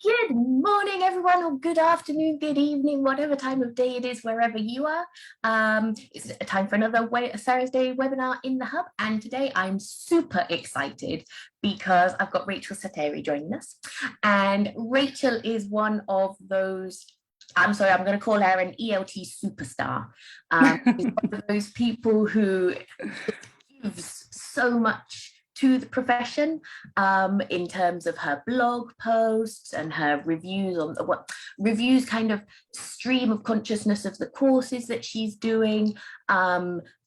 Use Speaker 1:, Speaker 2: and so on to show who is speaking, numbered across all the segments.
Speaker 1: Good morning, everyone, or good afternoon, good evening, whatever time of day it is, wherever you are. It's time for another Thursday webinar in the Hub. And today I'm super excited because I've got Rachel Tsateri joining us. And Rachel is one of those, I'm sorry, I'm going to call her an ELT superstar. She's one of those people who gives so much to the profession in terms of her blog posts and her reviews on what reviews kind of stream of consciousness of the courses that she's doing.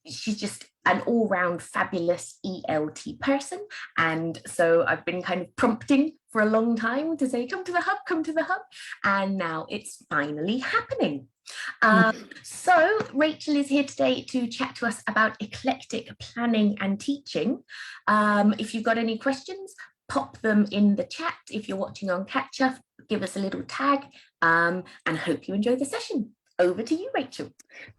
Speaker 1: She's just an all-round fabulous ELT person. And so I've been kind of prompting for a long time to say, come to the Hub, come to the Hub. And now it's finally happening. So Rachel is here today to chat to us about eclectic planning and teaching. If you've got any questions, pop them in the chat. If you're watching on catch up, give us a little tag, and hope you enjoy the session. Over to you, Rachel.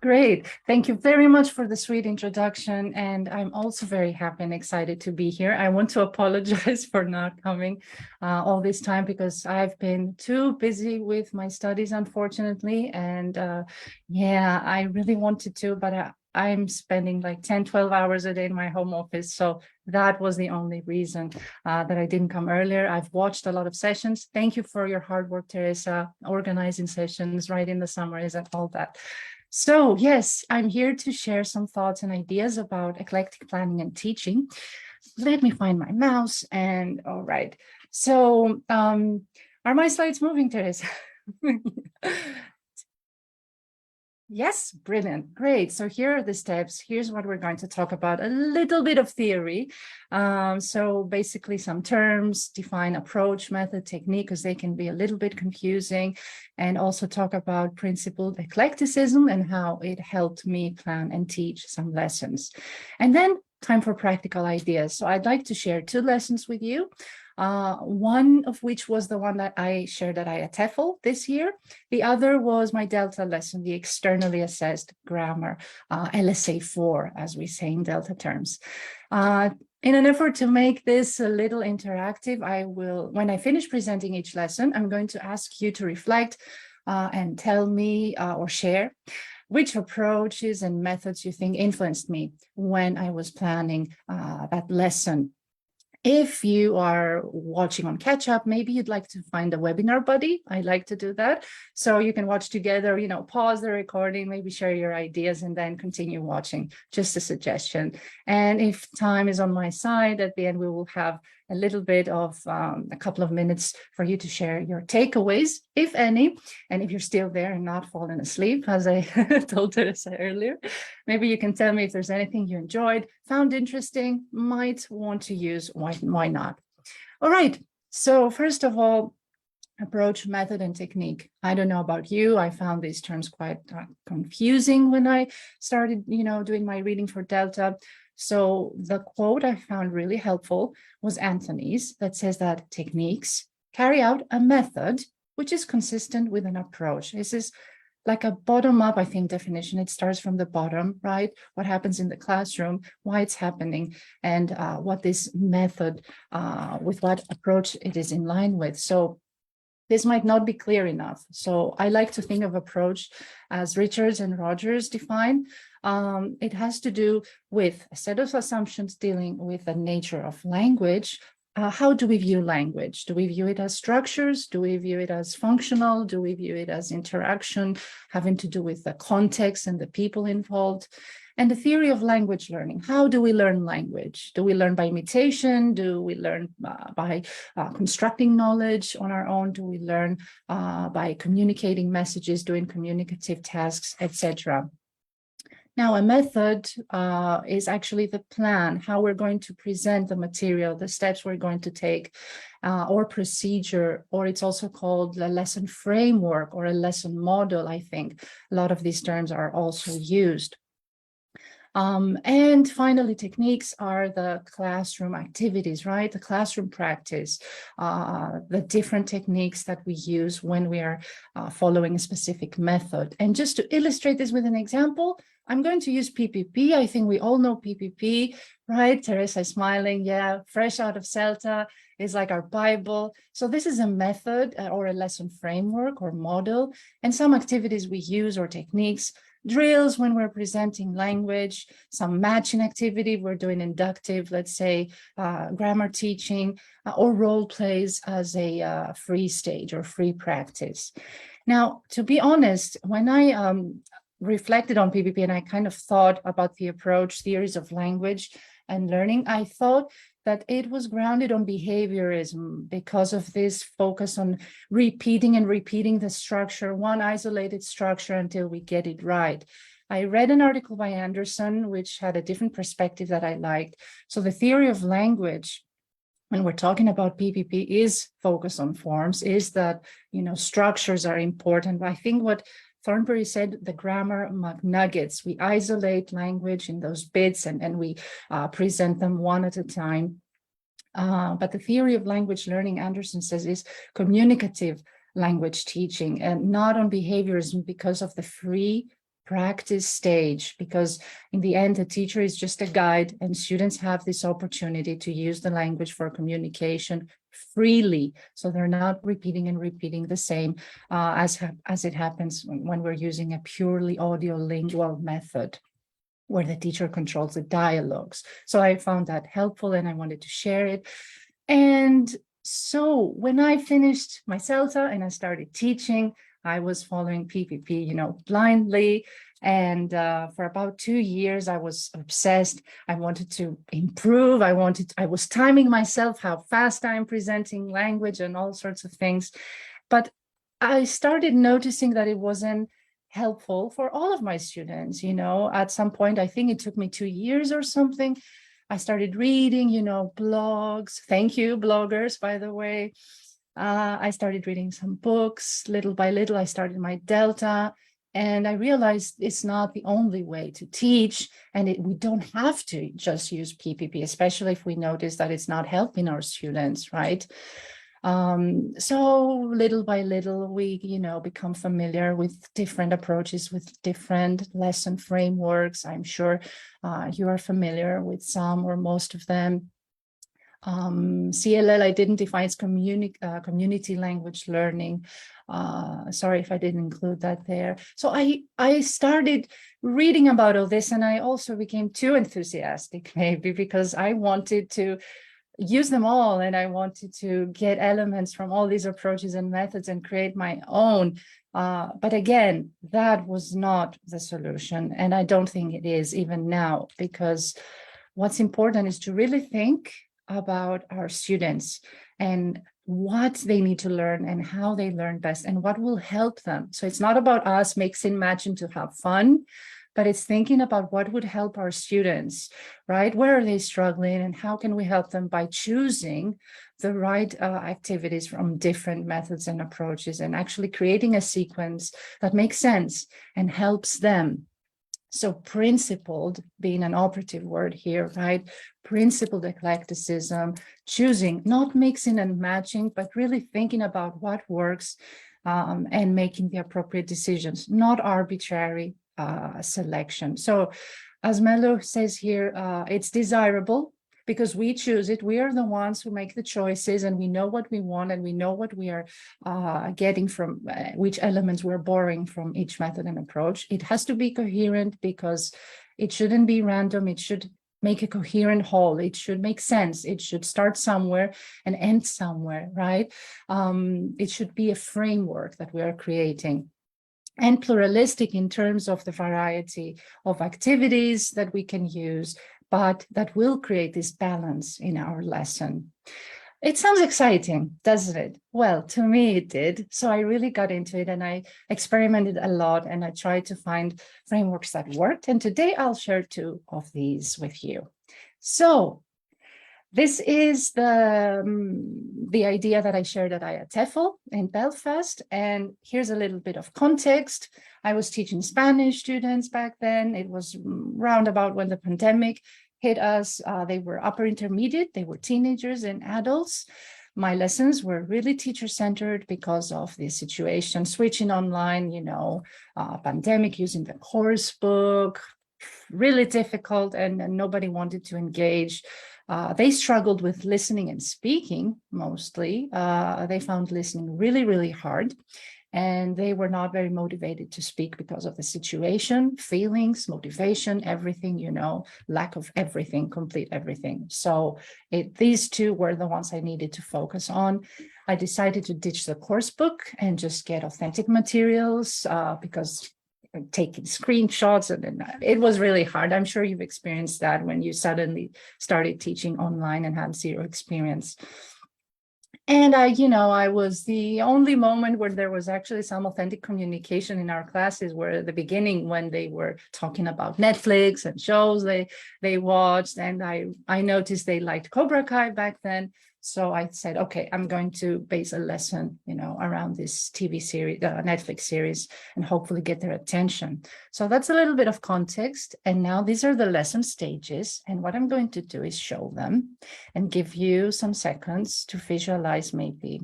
Speaker 2: Great. Thank you very much for the sweet introduction. And I'm also very happy and excited to be here. I want to apologize for not coming all this time because I've been too busy with my studies, unfortunately. And yeah, I really wanted to, but I'm spending like 10, 12 hours a day in my home office. So that was the only reason that I didn't come earlier. I've watched a lot of sessions. Thank you for your hard work, Teresa, organizing sessions, writing the summaries and all that. So yes, I'm here to share some thoughts and ideas about eclectic planning and teaching. Let me find my mouse and all right. So are my slides moving, Teresa? Yes, brilliant. Great. So here are the steps. Here's what we're going to talk about, a little bit of theory. So basically some terms, define approach, method, technique, because they can be a little bit confusing, and also talk about principled eclecticism and how it helped me plan and teach some lessons. And then time for practical ideas. So I'd like to share 2 lessons with you. One of which was the one that I shared at TEFL this year. The other was my Delta lesson, the externally assessed grammar, LSA 4, as we say in Delta terms. In an effort to make this a little interactive, when I finish presenting each lesson, I'm going to ask you to reflect and tell me or share which approaches and methods you think influenced me when I was planning that lesson. If you are watching on catch up, maybe you'd like to find a webinar buddy. I like to do that. So you can watch together, pause the recording, maybe share your ideas and then continue watching, just a suggestion. And if time is on my side, at the end, we will have a little bit of a couple of minutes for you to share your takeaways, if any. And if you're still there and not fallen asleep, as I told Teresa earlier, maybe you can tell me if there's anything you enjoyed, found interesting, might want to use, why not? All right. So first of all, approach, method, and technique. I don't know about you. I found these terms quite confusing when I started, doing my reading for Delta. So the quote I found really helpful was Anthony's, that says that techniques carry out a method which is consistent with an approach. This is like a bottom-up, I think, definition. It starts from the bottom, right? What happens in the classroom, why it's happening, and what this method, with what approach it is in line with. So this might not be clear enough. So I like to think of approach as Richards and Rogers define. It has to do with a set of assumptions dealing with the nature of language. How do we view language? Do we view it as structures? Do we view it as functional? Do we view it as interaction having to do with the context and the people involved? And the theory of language learning. How do we learn language? Do we learn by imitation? Do we learn by constructing knowledge on our own? Do we learn by communicating messages, doing communicative tasks, etc.? Now, a method is actually the plan, how we're going to present the material, the steps we're going to take, or procedure, or it's also called a lesson framework or a lesson model, I think. A lot of these terms are also used. And finally, techniques are the classroom activities, right? The classroom practice, the different techniques that we use when we are following a specific method. And just to illustrate this with an example, I'm going to use PPP. I think we all know PPP, right? Teresa is smiling. Yeah, fresh out of CELTA. is like our Bible. So this is a method or a lesson framework or model, and some activities we use or techniques, drills when we're presenting language, some matching activity, we're doing inductive, let's say grammar teaching, or role plays as a free stage or free practice. Now, to be honest, when I reflected on PPP and I kind of thought about the approach, theories of language and learning, I thought that it was grounded on behaviorism because of this focus on repeating and repeating the structure, one isolated structure until we get it right. I read an article by Anderson, which had a different perspective that I liked. So the theory of language, when we're talking about PPP, is focused on forms, is that, structures are important. I think what Thornberry said, the grammar McNuggets, we isolate language in those bits and we present them one at a time. But the theory of language learning, Anderson says, is communicative language teaching and not on behaviorism because of the free practice stage, because in the end, the teacher is just a guide and students have this opportunity to use the language for communication freely. So they're not repeating and repeating the same as it happens when we're using a purely audio-lingual method where the teacher controls the dialogues. So I found that helpful and I wanted to share it. And so when I finished my CELTA and I started teaching, I was following PPP, blindly. And for about 2 years, I was obsessed. I wanted to improve. I was timing myself, how fast I'm presenting language and all sorts of things. But I started noticing that it wasn't helpful for all of my students. At some point, I think it took me 2 years or something. I started reading, blogs. Thank you, bloggers, by the way. I started reading some books. Little by little, I started my Delta. And I realized it's not the only way to teach. And we don't have to just use PPP, especially if we notice that it's not helping our students, right? So little by little, we, become familiar with different approaches, with different lesson frameworks. I'm sure you are familiar with some or most of them. CLL, I didn't define its community language learning. Sorry if I didn't include that there. So I started reading about all this, and I also became too enthusiastic, maybe, because I wanted to use them all, and I wanted to get elements from all these approaches and methods and create my own. But again, that was not the solution, and I don't think it is even now, because what's important is to really think about our students and what they need to learn and how they learn best and what will help them. So it's not about us mixing, matching to have fun, but it's thinking about what would help our students, right? Where are they struggling and how can we help them by choosing the right activities from different methods and approaches and actually creating a sequence that makes sense and helps them. So principled being an operative word here, right? Principled eclecticism, choosing, not mixing and matching, but really thinking about what works and making the appropriate decisions, not arbitrary selection. So as Melo says here, it's desirable because we choose it. We are the ones who make the choices and we know what we want and we know what we are getting from which elements we're borrowing from each method and approach. It has to be coherent because it shouldn't be random. It should make a coherent whole. It should make sense. It should start somewhere and end somewhere, right? It should be a framework that we are creating. And pluralistic in terms of the variety of activities that we can use, but that will create this balance in our lesson. It sounds exciting, doesn't it? Well, to me it did. So I really got into it and I experimented a lot and I tried to find frameworks that worked. And today I'll share 2 of these with you. So this is the idea that I shared at IATEFL in Belfast. And here's a little bit of context. I was teaching Spanish students back then. It was roundabout when the pandemic hit us. They were upper intermediate. They were teenagers and adults. My lessons were really teacher-centered because of the situation, switching online, pandemic, using the course book, really difficult, and nobody wanted to engage. They struggled with listening and speaking mostly. They found listening really, really hard. And they were not very motivated to speak because of the situation, feelings, motivation, everything, lack of everything, complete everything. So these two were the ones I needed to focus on. I decided to ditch the course book and just get authentic materials because taking screenshots and it was really hard. I'm sure you've experienced that when you suddenly started teaching online and had zero experience. And I was the only moment where there was actually some authentic communication in our classes were at the beginning when they were talking about Netflix and shows they watched. And I noticed they liked Cobra Kai back then. So I said, okay, I'm going to base a lesson, around this TV series, Netflix series, and hopefully get their attention. So that's a little bit of context. And now these are the lesson stages. And what I'm going to do is show them and give you some seconds to visualize maybe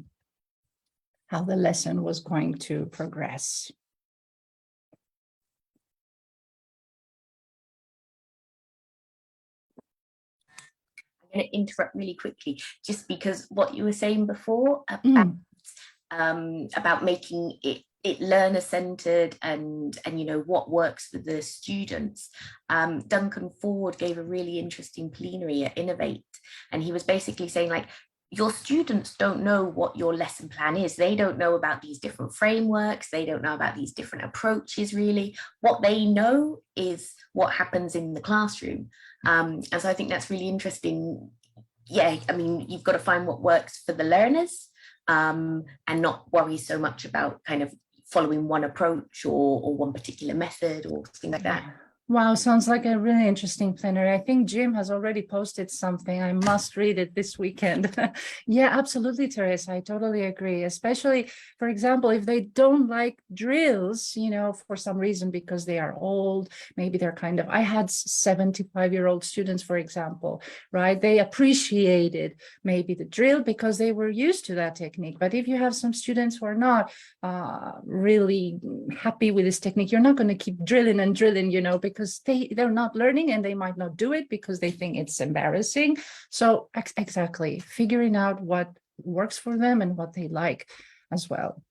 Speaker 2: how the lesson was going to progress.
Speaker 1: I'm going to interrupt really quickly, just because what you were saying before about making it learner-centered and what works for the students. Duncan Ford gave a really interesting plenary at Innovate, and he was basically saying, like, your students don't know what your lesson plan is. They don't know about these different frameworks. They don't know about these different approaches, really. What they know is what happens in the classroom. And so I think that's really interesting. Yeah, I mean, you've got to find what works for the learners, and not worry so much about kind of following one approach or one particular method or things like that.
Speaker 2: Wow, sounds like a really interesting plenary. I think Jim has already posted something. I must read it this weekend. Yeah, absolutely, Teresa. I totally agree. Especially, for example, if they don't like drills, for some reason, because they are old, maybe they're I had 75-year-old students, for example, right? They appreciated maybe the drill because they were used to that technique. But if you have some students who are not really happy with this technique, you're not going to keep drilling and drilling, because they're not learning and they might not do it because they think it's embarrassing. So exactly, figuring out what works for them and what they like as well.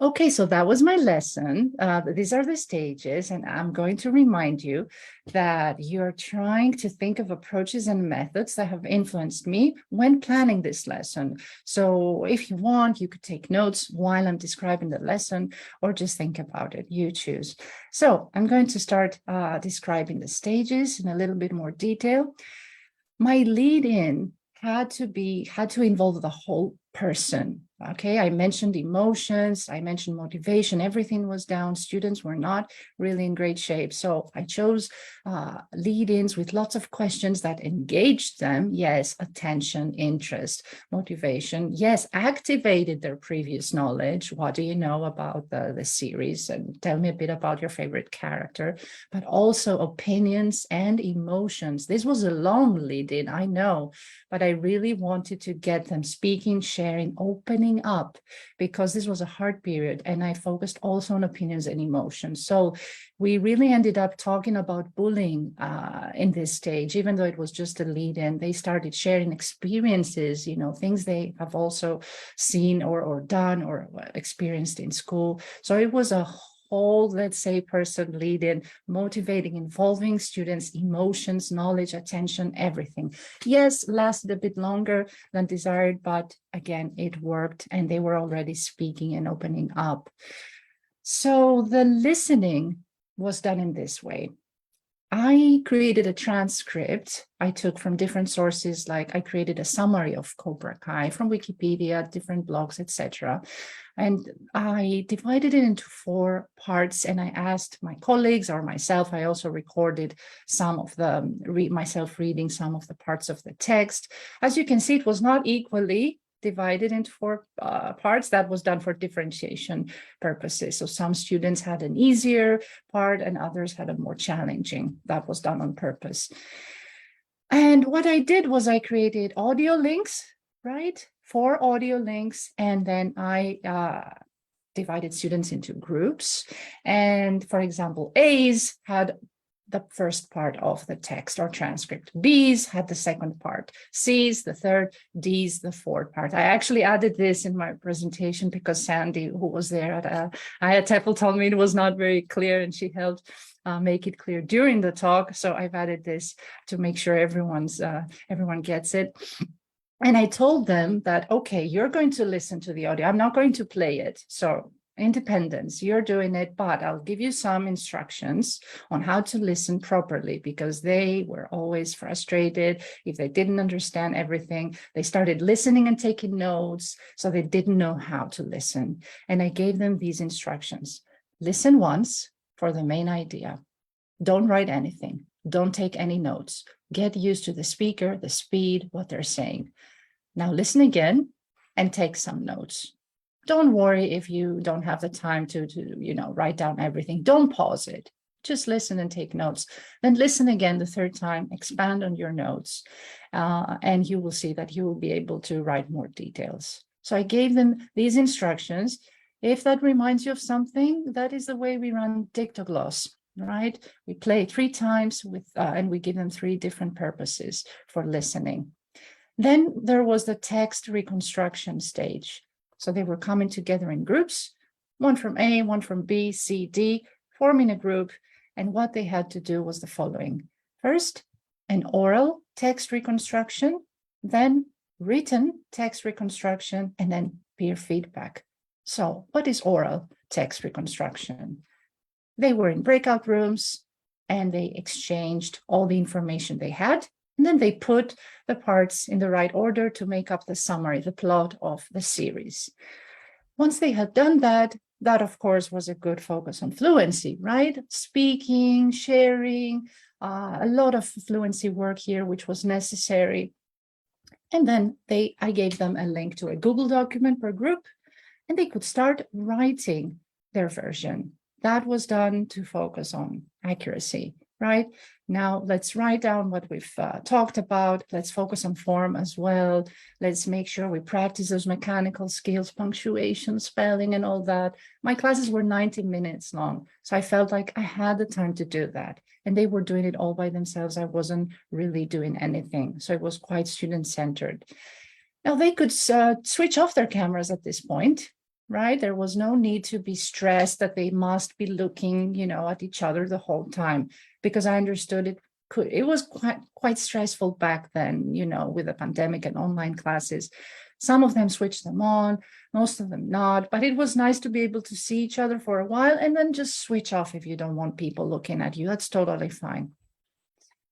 Speaker 2: Okay, so that was my lesson. These are the stages, and I'm going to remind you that you're trying to think of approaches and methods that have influenced me when planning this lesson. So if you want, you could take notes while I'm describing the lesson or just think about it. You choose. So I'm going to start describing the stages in a little bit more detail. My lead-in had to involve the whole person. Okay, I mentioned emotions, I mentioned motivation, everything was down. Students were not really in great shape. So I chose lead-ins with lots of questions that engaged them. Yes, attention, interest, motivation. Yes, activated their previous knowledge. What do you know about the series? And tell me a bit about your favorite character, but also opinions and emotions. This was a long lead-in, I know, but I really wanted to get them speaking, sharing, opening up, because this was a hard period, and I focused also on opinions and emotions. So we really ended up talking about bullying in this stage, even though it was just a lead-in. They started sharing experiences, things they have also seen or done or experienced in school. So it was a whole, let's say, person lead-in, motivating, involving students' emotions, knowledge, attention, everything. Yes, lasted a bit longer than desired, but again, it worked, and they were already speaking and opening up. So the listening was done in this way. I created a transcript I took from different sources, like I created a summary of Cobra Kai from Wikipedia, different blogs, etc. And I divided it into 4 parts, and I asked my colleagues or myself. I also recorded some of myself reading some of the parts of the text. As you can see, it was not equally divided into 4 parts. That was done for differentiation purposes. So some students had an easier part and others had a more challenging. That was done on purpose. And what I did was I created audio links, right? 4 audio links, and then I divided students into groups. And for example, A's had the first part of the text or transcript. B's had the second part, C's the third, D's the fourth part. I actually added this in my presentation because Sandy, who was there at IATEFL, told me it was not very clear, and she helped make it clear during the talk. So I've added this to make sure everyone gets it. And I told them that, okay, you're going to listen to the audio. I'm not going to play it. So independence, you're doing it, but I'll give you some instructions on how to listen properly, because they were always frustrated if they didn't understand everything. They started listening and taking notes, so they didn't know how to listen. And I gave them these instructions. Listen once for the main idea. Don't write anything. Don't take any notes. Get used to the speaker, the speed, what they're saying. Now listen again and take some notes. Don't worry if you don't have the time to write down everything. Don't pause it. Just listen and take notes. Then listen again the third time, expand on your notes, and you will see that you will be able to write more details. So I gave them these instructions. If that reminds you of something, that is the way we run Dictogloss, right? We play 3 times and we give them 3 different purposes for listening. Then there was the text reconstruction stage. So they were coming together in groups, one from A, one from B, C, D, forming a group. And what they had to do was the following. First, an oral text reconstruction, then written text reconstruction, and then peer feedback. So what is oral text reconstruction? They were in breakout rooms and they exchanged all the information they had. And then they put the parts in the right order to make up the summary, the plot of the series. Once they had done that, that of course was a good focus on fluency, right? Speaking, sharing, a lot of fluency work here, which was necessary. And then I gave them a link to a Google document per group, and they could start writing their version. That was done to focus on accuracy, right? Now let's write down what we've talked about. Let's focus on form as well. Let's make sure we practice those mechanical skills, punctuation, spelling, and all that. My classes were 90 minutes long, so I felt like I had the time to do that. And they were doing it all by themselves. I wasn't really doing anything. So it was quite student-centered. Now they could switch off their cameras at this point, right? There was no need to be stressed that they must be looking, at each other the whole time, because I understood it was quite stressful back then, with the pandemic and online classes. Some of them switched them on, most of them not, but it was nice to be able to see each other for a while and then just switch off if you don't want people looking at you. That's totally fine.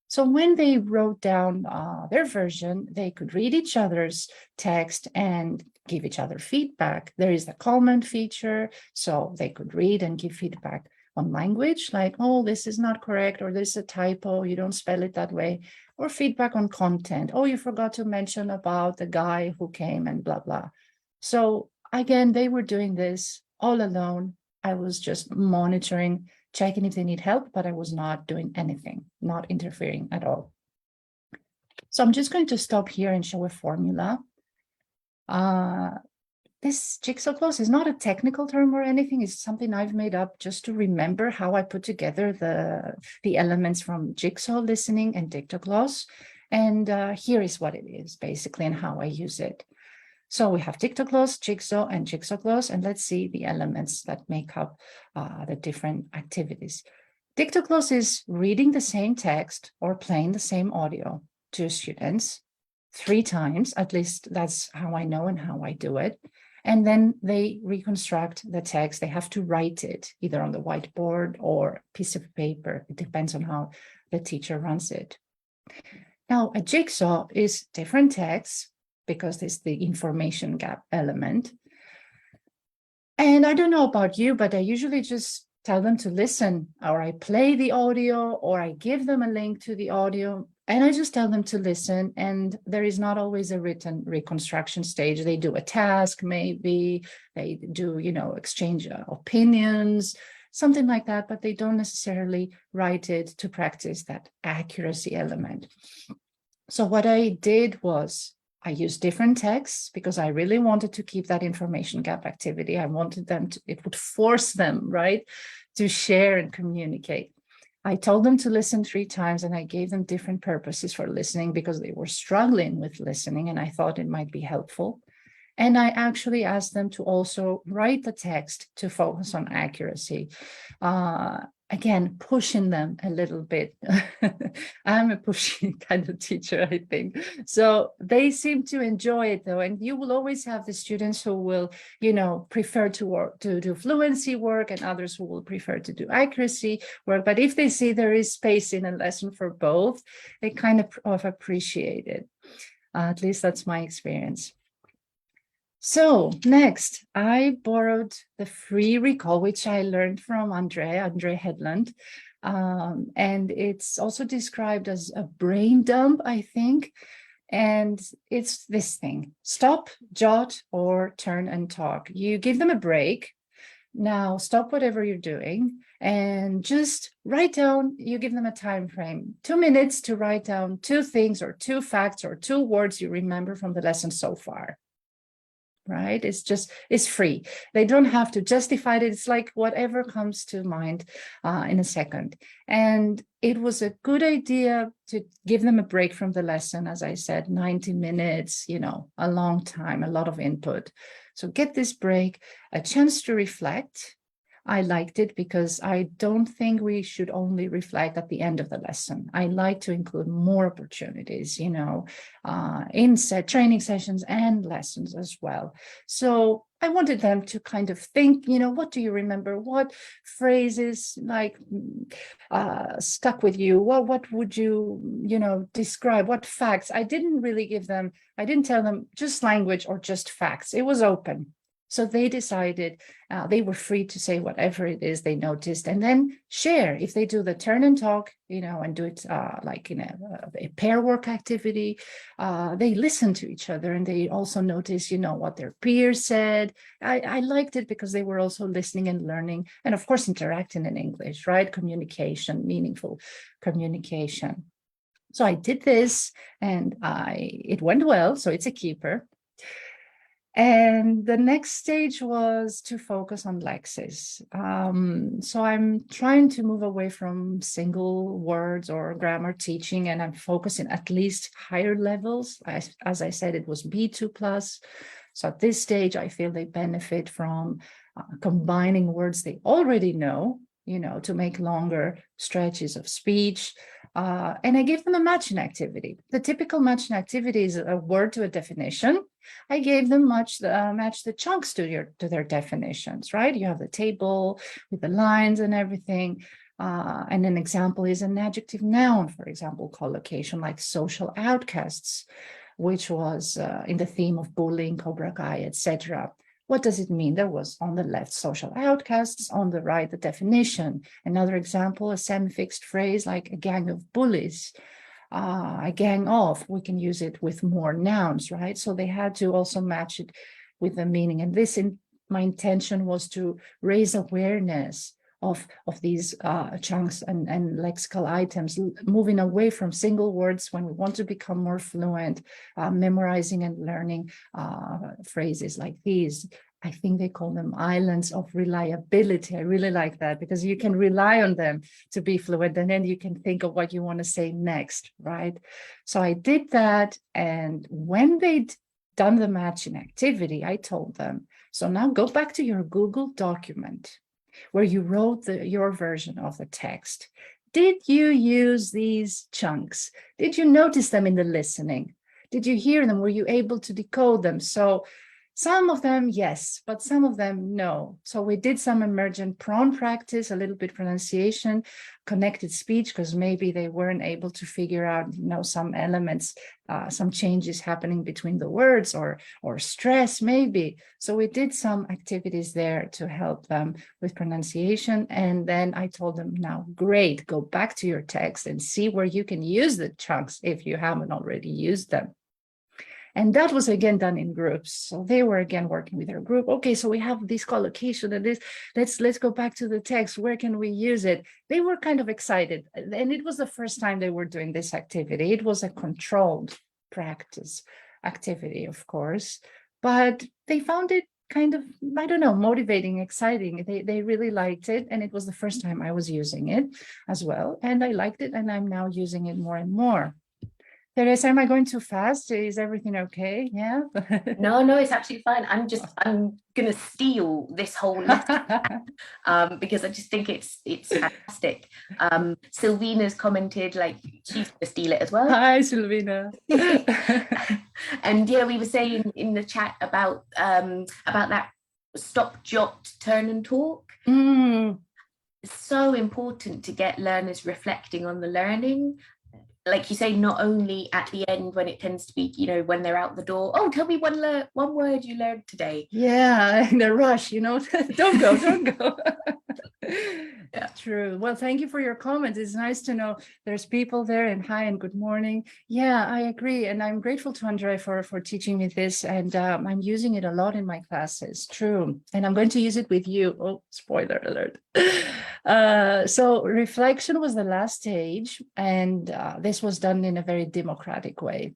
Speaker 2: So when they wrote down their version, they could read each other's text and give each other feedback. There is the comment feature, so they could read and give feedback on language, like, oh, this is not correct, or this is a typo, you don't spell it that way, or feedback on content. Oh, you forgot to mention about the guy who came and blah, blah. So again, they were doing this all alone. I was just monitoring, checking if they need help, but I was not doing anything, not interfering at all. So I'm just going to stop here and show a formula. This jigsaw clause is not a technical term or anything. It's something I've made up just to remember how I put together the elements from jigsaw listening and dictogloss. And here is what it is basically and how I use it. So we have dictogloss, jigsaw, and jigsaw gloss, and let's see the elements that make up the different activities. Dictogloss is reading the same text or playing the same audio to students 3 times, at least that's how I know and how I do it. And then they reconstruct the text. They have to write it either on the whiteboard or a piece of paper. It depends on how the teacher runs it. Now, a jigsaw is different text because there's the information gap element. And I don't know about you, but I usually just tell them to listen, or I play the audio, or I give them a link to the audio, and I just tell them to listen. And there is not always a written reconstruction stage. They do a task, maybe they do, exchange opinions, something like that, but they don't necessarily write it to practice that accuracy element. So what I did was I used different texts because I really wanted to keep that information gap activity. I wanted them to, it would force them, right, to share and communicate. I told them to listen 3 times, and I gave them different purposes for listening because they were struggling with listening, and I thought it might be helpful. And I actually asked them to also write the text to focus on accuracy. Again, pushing them a little bit. I'm a pushy kind of teacher, I think. So they seem to enjoy it though. And you will always have the students who will, prefer to work, to do fluency work, and others who will prefer to do accuracy work. But if they see there is space in a lesson for both, they kind of appreciate it. At least that's my experience. So next, I borrowed the free recall, which I learned from Andre Headland. And it's also described as a brain dump, I think. And it's this thing: stop, jot, or turn and talk. You give them a break. Now stop whatever you're doing and just write down. You give them a time frame, 2 minutes to write down 2 things or 2 facts or 2 words you remember from the lesson so far. Right? It's free. They don't have to justify it. It's like whatever comes to mind in a second. And it was a good idea to give them a break from the lesson. As I said, 90 minutes, a long time, a lot of input. So get this break, a chance to reflect. I liked it because I don't think we should only reflect at the end of the lesson. I like to include more opportunities, in training sessions and lessons as well. So I wanted them to kind of think, what do you remember? What phrases stuck with you? What would you, describe? What facts? I didn't tell them just language or just facts. It was open. So they decided they were free to say whatever it is they noticed, and then share. If they do the turn and talk, and do it like in a pair work activity, they listen to each other, and they also notice, what their peers said. I liked it because they were also listening and learning, and of course, interacting in English, right? Communication, meaningful communication. So I did this, and it went well. So it's a keeper. And the next stage was to focus on lexis. So I'm trying to move away from single words or grammar teaching, and I'm focusing at least higher levels. As I said, it was B2 plus. So at this stage, I feel they benefit from combining words they already know, to make longer stretches of speech. And I gave them a matching activity. The typical matching activity is a word to a definition. I gave them match the chunks to their definitions, right? You have the table with the lines and everything. And an example is an adjective noun, for example, collocation like social outcasts, which was in the theme of bullying, Cobra Kai, etc. What does it mean? There was on the left social outcasts, on the right the definition. Another example, a semi-fixed phrase like a gang of bullies, a gang of. We can use it with more nouns, right? So they had to also match it with the meaning. And my intention was to raise awareness of these chunks and lexical items, moving away from single words when we want to become more fluent, memorizing and learning phrases like these. I think they call them islands of reliability. I really like that because you can rely on them to be fluent, and then you can think of what you want to say next, right? So I did that, and when they'd done the matching activity, I told them, so now go back to your Google document where you wrote your version of the text. Did you use these chunks? Did you notice them in the listening? Did you hear them? Were you able to decode them? So some of them, yes, but some of them, no. So we did some emergent prawn practice, a little bit pronunciation, connected speech, because maybe they weren't able to figure out, some elements, some changes happening between the words or stress, maybe. So we did some activities there to help them with pronunciation. And then I told them, now, great, go back to your text and see where you can use the chunks if you haven't already used them. And that was again done in groups. So they were again working with their group. Okay, so we have this collocation and this, let's go back to the text. Where can we use it? They were kind of excited. And it was the first time they were doing this activity. It was a controlled practice activity, of course, but they found it kind of, I don't know, motivating, exciting. They really liked it. And it was the first time I was using it as well. And I liked it. And I'm now using it more and more. Teresa, am I going too fast? Is everything okay? Yeah.
Speaker 1: No, it's absolutely fine. I'm gonna steal this whole lesson because I just think it's fantastic. Sylvina's commented like she's gonna steal it as well.
Speaker 2: Hi, Silvina.
Speaker 1: And yeah, we were saying in the chat about that stop, jot, turn and talk.
Speaker 2: Mm.
Speaker 1: It's so important to get learners reflecting on the learning. Like you say, not only at the end when it tends to be, when they're out the door, oh, tell me one word you learned today.
Speaker 2: Yeah, in a rush, don't go.
Speaker 1: Yeah.
Speaker 2: True. Well, thank you for your comments. It's nice to know there's people there, and hi and good morning. Yeah, I agree. And I'm grateful to Andre for teaching me this. And I'm using it a lot in my classes. True. And I'm going to use it with you. Oh, spoiler alert. So reflection was the last stage. And this was done in a very democratic way.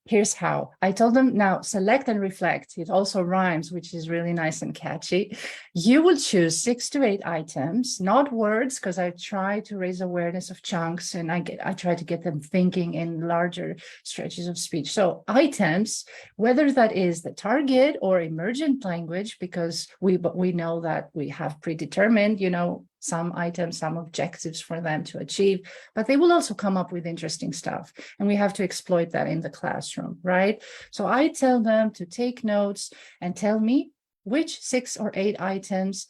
Speaker 2: Here's how. I told them, now select and reflect. It also rhymes, which is really nice and catchy. You will choose 6 to 8 items, not words, because I try to raise awareness of chunks and I try to get them thinking in larger stretches of speech. So items, whether that is the target or emergent language, because we know that we have predetermined, some items, some objectives for them to achieve, but they will also come up with interesting stuff. And we have to exploit that in the classroom, right? So I tell them to take notes and tell me which 6 or 8 items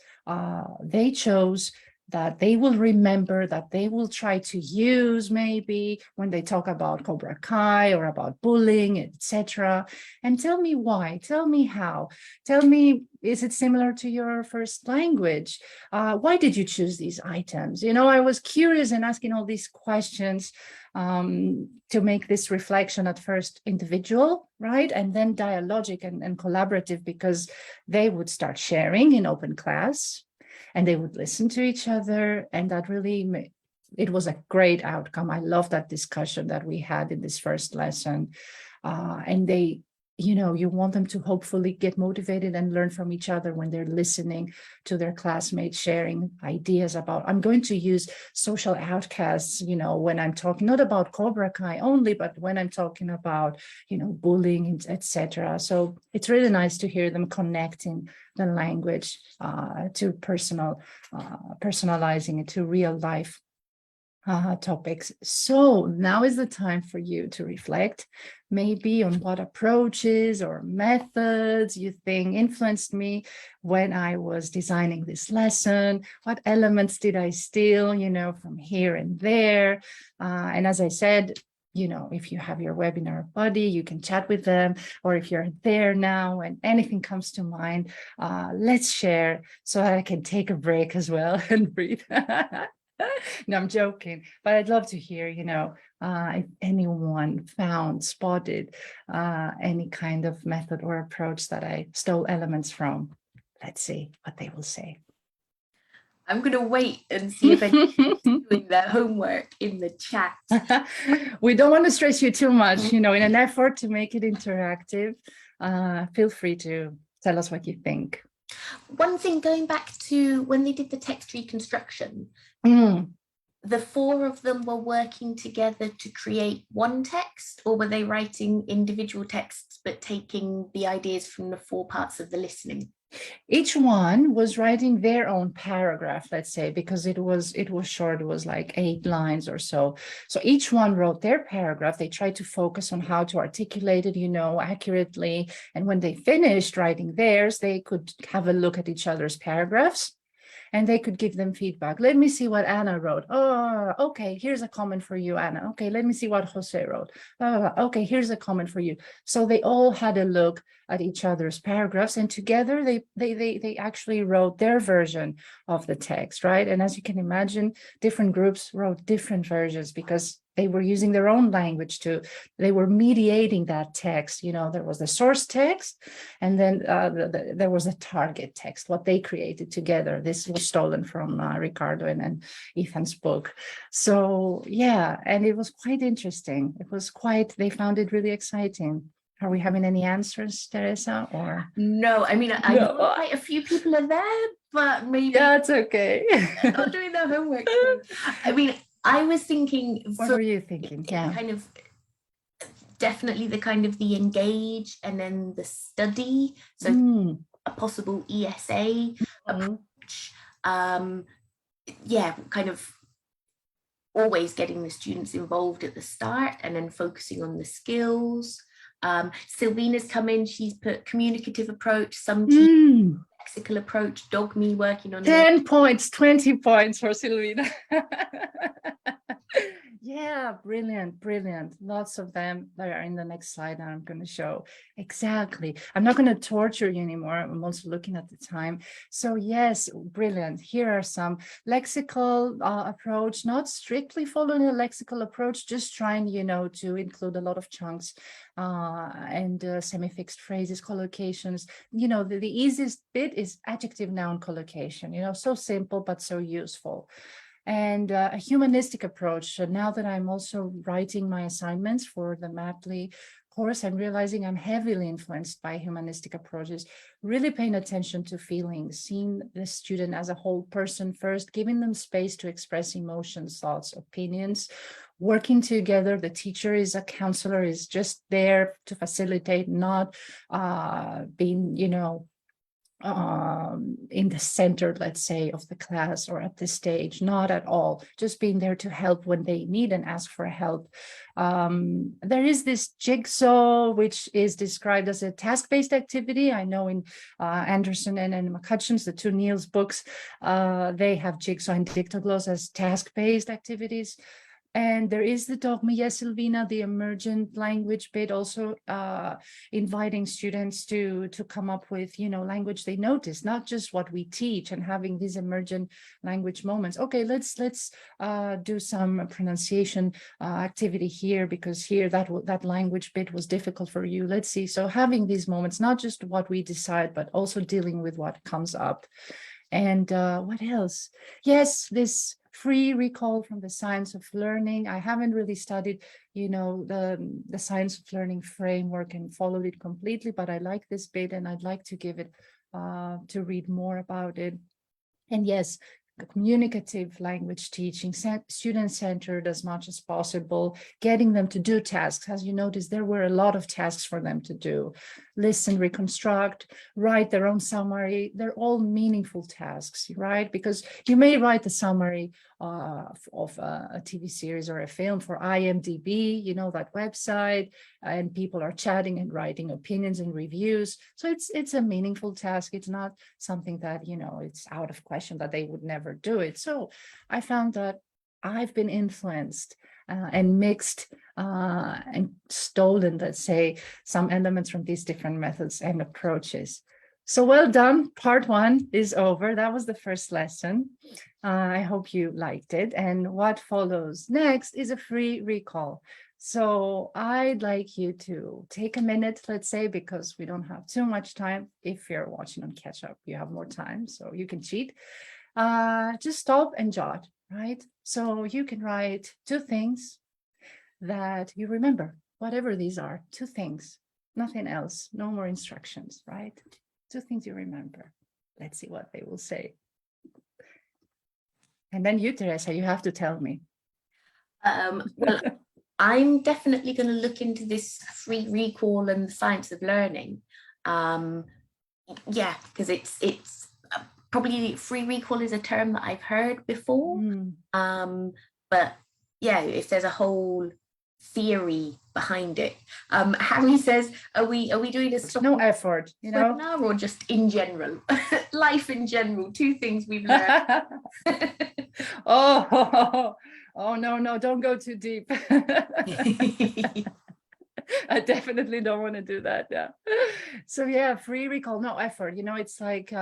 Speaker 2: they chose that they will remember, that they will try to use maybe when they talk about Cobra Kai or about bullying, etc. And tell me why, tell me how, tell me, is it similar to your first language? Why did you choose these items? I was curious and asking all these questions to make this reflection at first individual, right? And then dialogic and collaborative, because they would start sharing in open class and they would listen to each other. And that really, it was a great outcome. I love that discussion that we had in this first lesson. And they, you want them to hopefully get motivated and learn from each other when they're listening to their classmates sharing ideas about, I'm going to use social outcasts, when I'm talking, not about Cobra Kai only, but when I'm talking about, bullying, etc. So it's really nice to hear them connecting the language to personalizing it to real life topics. So now is the time for you to reflect maybe on what approaches or methods you think influenced me when I was designing this lesson. What elements did I steal, from here and there? And as I said, if you have your webinar buddy, you can chat with them, or if you're there now and anything comes to mind, let's share so I can take a break as well and breathe. No, I'm joking, but I'd love to hear, if anyone spotted any kind of method or approach that I stole elements from. Let's see what they will say.
Speaker 1: I'm going to wait and see if anyone's doing their homework in the chat.
Speaker 2: We don't want to stress you too much, in an effort to make it interactive. Feel free to tell us what you think.
Speaker 1: One thing, going back to when they did the text reconstruction, the 4 of them were working together to create one text, or were they writing individual texts but taking the ideas from the 4 parts of the listening?
Speaker 2: Each one was writing their own paragraph, let's say, because it was short. It was like 8 lines or so. So each one wrote their paragraph. They tried to focus on how to articulate it, accurately. And when they finished writing theirs, they could have a look at each other's paragraphs. And they could give them feedback. Let me see what Anna wrote. Oh, okay, here's a comment for you, Anna. Okay, let me see what Jose wrote. Okay, here's a comment for you. So they all had a look at each other's paragraphs, and together they actually wrote their version of the text, right? And as you can imagine, different groups wrote different versions because they were using their own language they were mediating that text. There was the source text, and then there was a target text, what they created together. This was stolen from Ricardo and Ethan's book. So yeah, and it was quite interesting. They found it really exciting. Are we having any answers, Teresa, or?
Speaker 1: No, I mean, I know
Speaker 2: No.
Speaker 1: quite a few people are there, but maybe
Speaker 2: Yeah, it's okay.
Speaker 1: they're not doing their homework. So, I mean, I was thinking
Speaker 2: What
Speaker 1: for
Speaker 2: were you thinking? Yeah.
Speaker 1: kind of definitely the kind of the engage and then the study. So
Speaker 2: Mm.
Speaker 1: a possible ESA
Speaker 2: Mm.
Speaker 1: approach. Yeah, kind of always getting the students involved at the start and then focusing on the skills. Sylvina's come in, she's put communicative approach, some
Speaker 2: Mm.
Speaker 1: lexical approach, dog me working on
Speaker 2: 10 points, 20 points for Silvina. Yeah, brilliant, brilliant. Lots of them that are in the next slide that I'm going to show. Exactly. I'm not going to torture you anymore. I'm also looking at the time. So yes, brilliant. Here are some lexical approach, not strictly following a lexical approach, just trying, to include a lot of chunks and semi-fixed phrases, collocations. The easiest bit is adjective noun collocation, so simple, but so useful. And a humanistic approach. So now that I'm also writing my assignments for the Mapley course, I'm realizing I'm heavily influenced by humanistic approaches, really paying attention to feelings, seeing the student as a whole person first, giving them space to express emotions, thoughts, opinions, working together. The teacher is a counselor, is just there to facilitate, not being, in the center, let's say, of the class or at this stage, not at all, just being there to help when they need and ask for help. There is this jigsaw, which is described as a task-based activity. I know in Anderson and McCutcheon's, the two Neil's books, they have jigsaw and dictogloss as task-based activities. And there is the dogma, yes, Silvina, the emergent language bit, also inviting students to come up with, language they notice, not just what we teach, and having these emergent language moments. Okay, let's do some pronunciation activity here, because here that language bit was difficult for you. Let's see. So having these moments, not just what we decide, but also dealing with what comes up. And what else? Yes, this free recall from the science of learning. I haven't really studied, the science of learning framework and followed it completely, but I like this bit and I'd like to give it, to read more about it. And yes, communicative language teaching, student-centered as much as possible, getting them to do tasks. As you notice, there were a lot of tasks for them to do. Listen, reconstruct, write their own summary. They're all meaningful tasks, right? Because you may write the summary of a TV series or a film for IMDb, that website, and people are chatting and writing opinions and reviews. So it's a meaningful task. It's not something that, it's out of question that they would never do it. So I found that I've been influenced and mixed and stolen, let's say, some elements from these different methods and approaches. So well done. Part 1 is over. That was the first lesson. I hope you liked it. And what follows next is a free recall. So I'd like you to take a minute, let's say, because we don't have too much time. If you're watching on catch up, you have more time, so you can cheat. Just stop and jot, right? So you can write 2 things that you remember, whatever these are, 2 things, nothing else, no more instructions, right? 2 things you remember. Let's see what they will say. And then you, Teresa, you have to tell me.
Speaker 1: Well, I'm definitely going to look into this free recall and the science of learning. Yeah, because it's probably free recall is a term that I've heard before. But yeah, if there's a whole theory behind it. Harry says, are we doing a
Speaker 2: no effort,
Speaker 1: webinar or just in general? Life in general, 2 things we've learned.
Speaker 2: Oh no, don't go too deep. I definitely don't want to do that. Yeah. So yeah, free recall, no effort. It's like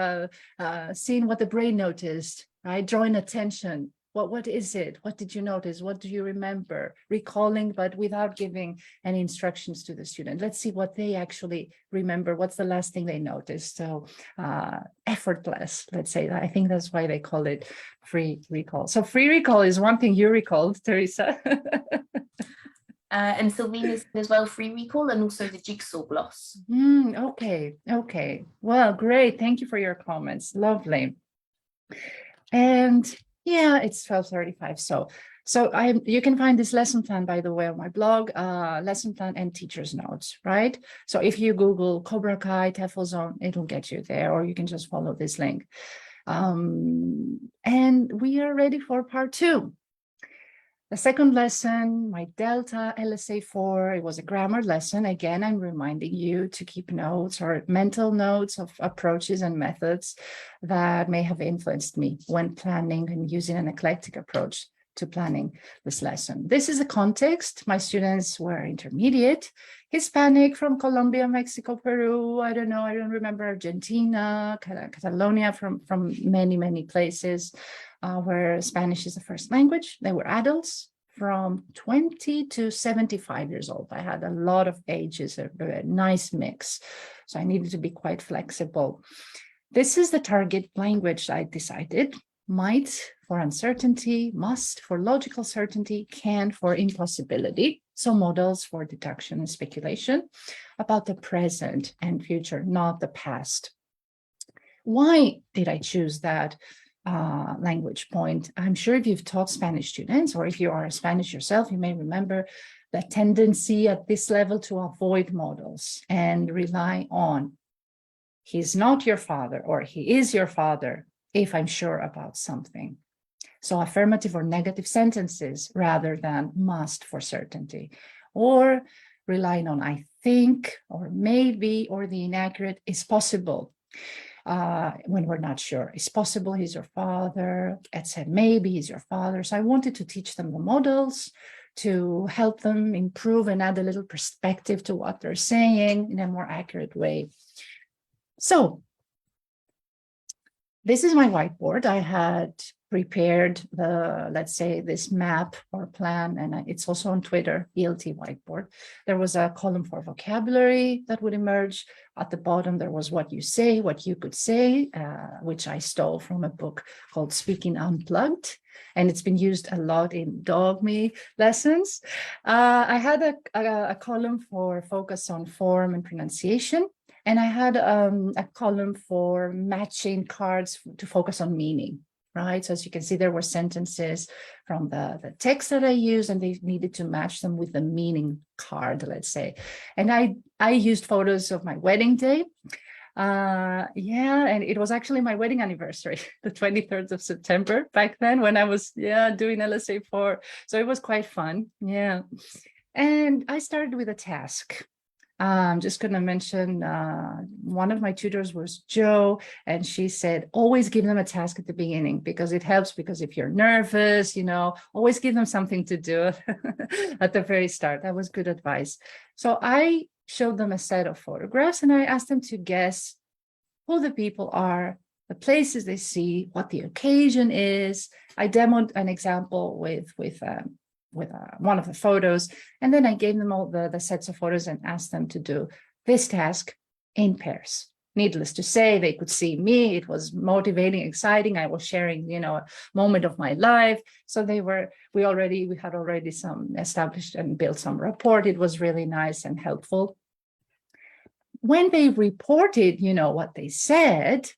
Speaker 2: seeing what the brain noticed, right? Drawing attention. What is it? What did you notice? What do you remember? Recalling, but without giving any instructions to the student. Let's see what they actually remember. What's the last thing they noticed? So effortless, let's say. I think that's why they call it free recall. So free recall is one thing you recalled, Teresa.
Speaker 1: And Sylvina's as well, free recall, and also the jigsaw gloss.
Speaker 2: Okay, okay. Well, great. Thank you for your comments. Lovely. And yeah, it's 12:35. So you can find this lesson plan, by the way, on my blog, lesson plan and teacher's notes, right? So if you Google Cobra Kai, TEFL Zone, it'll get you there, or you can just follow this link. And we are ready for part 2. The second lesson, my Delta LSA4, it was a grammar lesson. Again, I'm reminding you to keep notes or mental notes of approaches and methods that may have influenced me when planning and using an eclectic approach to planning this lesson. This is a context. My students were intermediate, Hispanic from Colombia, Mexico, Peru, I don't know, I don't remember, Argentina, Catalonia, from many, many places. Where Spanish is the first language. They were adults from 20 to 75 years old. I had a lot of ages, a nice mix. So I needed to be quite flexible. This is the target language I decided. Might for uncertainty, must for logical certainty, can for impossibility. So models for deduction and speculation about the present and future, not the past. Why did I choose that language point? I'm sure if you've taught Spanish students, or if you are Spanish yourself, you may remember the tendency at this level to avoid models and rely on he's not your father or he is your father if I'm sure about something. So affirmative or negative sentences rather than must for certainty, or relying on I think or maybe or the inaccurate is possible. When we're not sure, it's possible he's your father, etc. Maybe he's your father. So I wanted to teach them the models to help them improve and add a little perspective to what they're saying in a more accurate way. So this is my whiteboard. I had prepared let's say, this map or plan, and it's also on Twitter, ELT whiteboard. There was a column for vocabulary that would emerge. At the bottom, there was what you say, what you could say, which I stole from a book called Speaking Unplugged. And it's been used a lot in dog me lessons. I had a column for focus on form and pronunciation. And I had a column for matching cards to focus on meaning, right? So as you can see, there were sentences from the text that I used, and they needed to match them with the meaning card, let's say. And I used photos of my wedding day. And it was actually my wedding anniversary, the 23rd of September back then when I was, doing LSA4. So it was quite fun. Yeah. And I started with a task. I'm just going to mention one of my tutors was Joe, and she said, always give them a task at the beginning because it helps, because if you're nervous, always give them something to do at the very start. That was good advice. So I showed them a set of photographs and I asked them to guess who the people are, the places they see, what the occasion is. I demoed an example with one of the photos, and then I gave them all the sets of photos and asked them to do this task in pairs. Needless to say, they could see me. It was motivating, exciting. I was sharing, a moment of my life. So we had already some established and built some rapport. It was really nice and helpful. When they reported, what they said,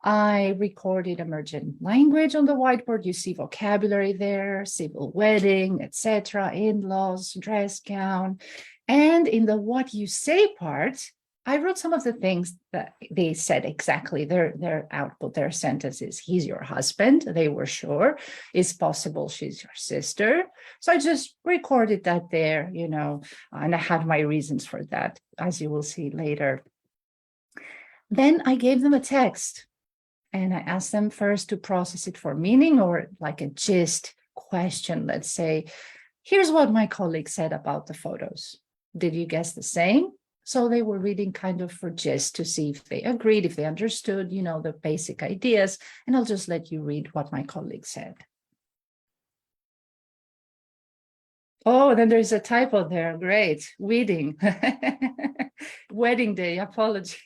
Speaker 2: I recorded emergent language on the whiteboard. You see vocabulary there, civil wedding, etc., in-laws, dress gown. And in the what you say part, I wrote some of the things that they said exactly, their output, their sentences. He's your husband, they were sure. It's possible she's your sister. So I just recorded that there, and I had my reasons for that, as you will see later. Then I gave them a text. And I asked them first to process it for meaning, or like a gist question. Let's say, here's what my colleague said about the photos. Did you guess the same? So they were reading kind of for gist to see if they agreed, if they understood, the basic ideas. And I'll just let you read what my colleague said. Oh, then there's a typo there. Great. Wedding. Wedding day. Apology.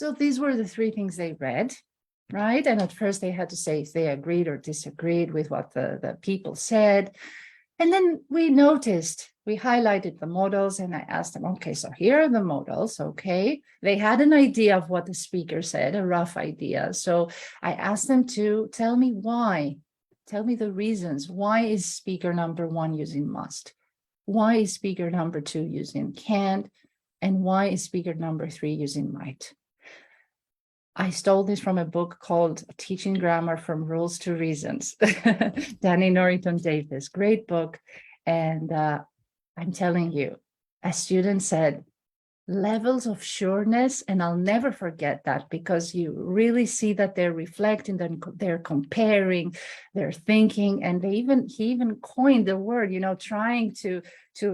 Speaker 2: So these were the three things they read, right? And at first they had to say if they agreed or disagreed with what the people said. And then we highlighted the models, and I asked them, okay, so here are the models, okay. They had an idea of what the speaker said, a rough idea. So I asked them to tell me why. Tell me the reasons. Why is speaker number 1 using must? Why is speaker number 2 using can't? And why is speaker number 3 using might? I stole this from a book called Teaching Grammar from Rules to Reasons. Danny Norrington Davis, great book. And I'm telling you, a student said, levels of sureness, and I'll never forget that, because you really see that they're reflecting, they're comparing, they're thinking, and he even coined the word, trying to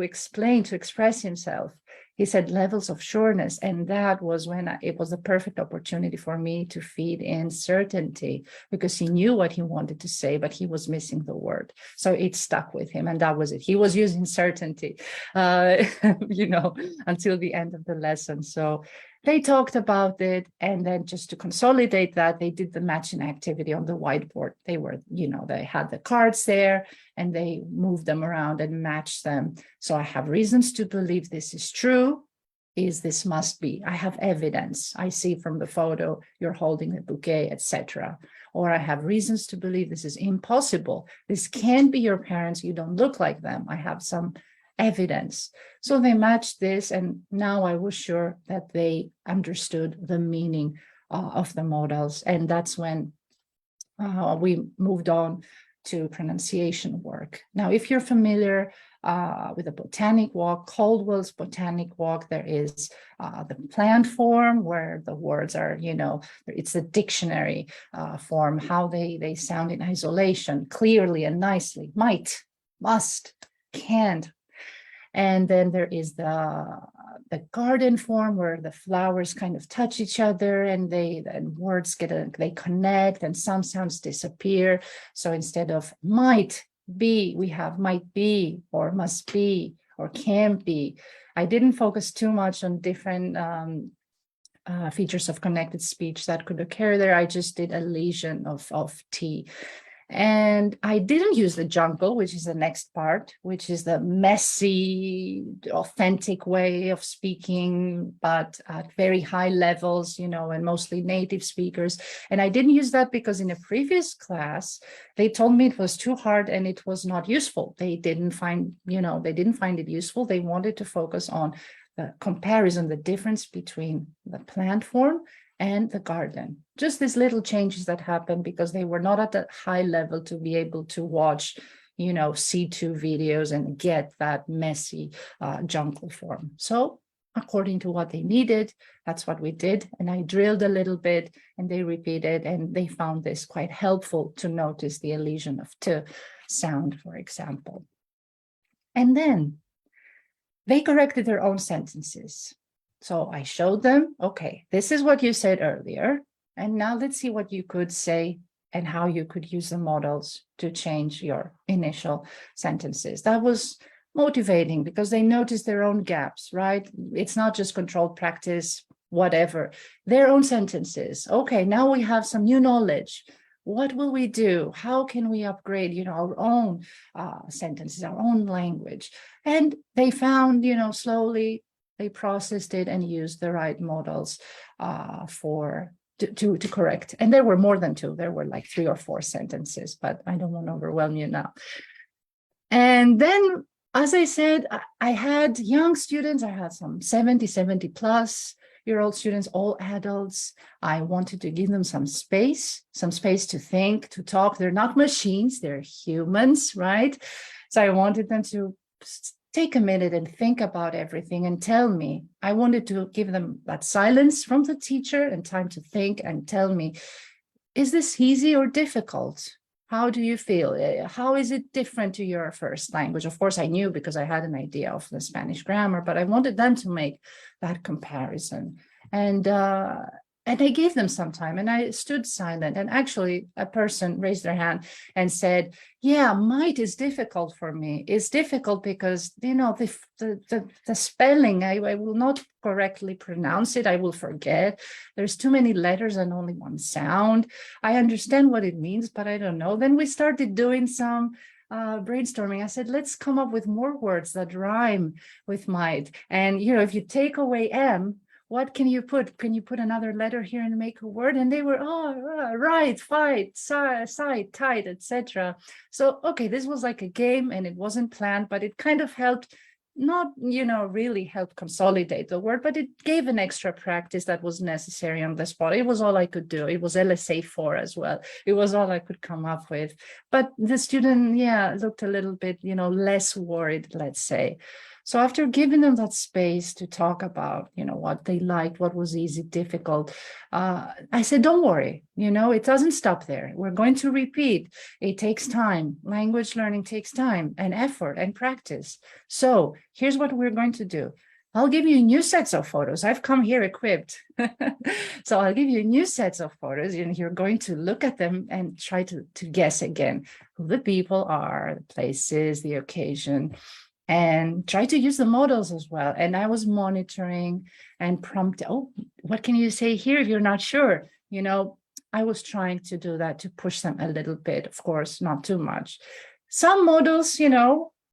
Speaker 2: explain, to express himself. He said levels of sureness, and that was when it was the perfect opportunity for me to feed in certainty, because he knew what he wanted to say, but he was missing the word. So it stuck with him, and that was it. He was using certainty, until the end of the lesson. So they talked about it, and then just to consolidate that, they did the matching activity on the whiteboard. They had the cards there, and they moved them around and matched them. So I have reasons to believe this is true. This must be. I have evidence. I see from the photo you're holding a bouquet, etc. Or I have reasons to believe this is impossible. This can't be your parents. You don't look like them. I have some evidence. So they matched this, and now I was sure that they understood the meaning of the models. And that's when we moved on to pronunciation work. Now, if you're familiar with the botanic walk, Caldwell's botanic walk, there is the planned form where the words are, it's a dictionary form, how they sound in isolation, clearly and nicely. Might, must, can't. And then there is the garden form where the flowers kind of touch each other, and words they connect, and some sounds disappear. So instead of might be, we have might be, or must be, or can be. I didn't focus too much on different features of connected speech that could occur there. I just did a lesion of T. And I didn't use the jungle, which is the next part, which is the messy, authentic way of speaking, but at very high levels, and mostly native speakers. And I didn't use that because in a previous class, they told me it was too hard and it was not useful. They didn't find it useful. They wanted to focus on the comparison, the difference between the plant form and the garden. Just these little changes that happened because they were not at a high level to be able to watch, C2 videos and get that messy jungle form. So according to what they needed, that's what we did. And I drilled a little bit and they repeated, and they found this quite helpful to notice the elision of t sound, for example. And then they corrected their own sentences. So I showed them, okay, this is what you said earlier. And now let's see what you could say and how you could use the models to change your initial sentences. That was motivating because they noticed their own gaps, right? It's not just controlled practice, whatever, their own sentences. Okay, now we have some new knowledge. What will we do? How can we upgrade, our own sentences, our own language? And they found, slowly, they processed it and used the right models to correct. And there were more than 2. There were like 3 or 4 sentences, but I don't want to overwhelm you now. And then, as I said, I had young students. I had some 70 plus year old students, all adults. I wanted to give them some space to think, to talk. They're not machines, they're humans, right? So I wanted them to take a minute and think about everything and tell me. I wanted to give them that silence from the teacher and time to think and tell me, is this easy or difficult? How do you feel? How is it different to your first language? Of course, I knew because I had an idea of the Spanish grammar, but I wanted them to make that comparison. And And I gave them some time and I stood silent. And actually, a person raised their hand and said, yeah, might is difficult for me. It's difficult because, the spelling, I will not correctly pronounce it. I will forget. There's too many letters and only one sound. I understand what it means, but I don't know. Then we started doing some brainstorming. I said, let's come up with more words that rhyme with might. And, if you take away M, what can you put? Can you put another letter here and make a word? And they were, right, fight, side, tight, etc. So, okay, this was like a game and it wasn't planned, but it kind of helped, not, really help consolidate the word, but it gave an extra practice that was necessary on the spot. It was all I could do. It was LSA 4 as well. It was all I could come up with. But the student, looked a little bit, less worried, let's say. So after giving them that space to talk about, what they liked, what was easy, difficult, I said, don't worry, it doesn't stop there. We're going to repeat. It takes time. Language learning takes time and effort and practice. So here's what we're going to do. I'll give you new sets of photos. I've come here equipped. So I'll give you new sets of photos and you're going to look at them and try to guess again who the people are, the places, the occasion, and try to use the models as well. And I was monitoring and prompting, what can you say here if you're not sure? I was trying to do that to push them a little bit, of course, not too much. Some models,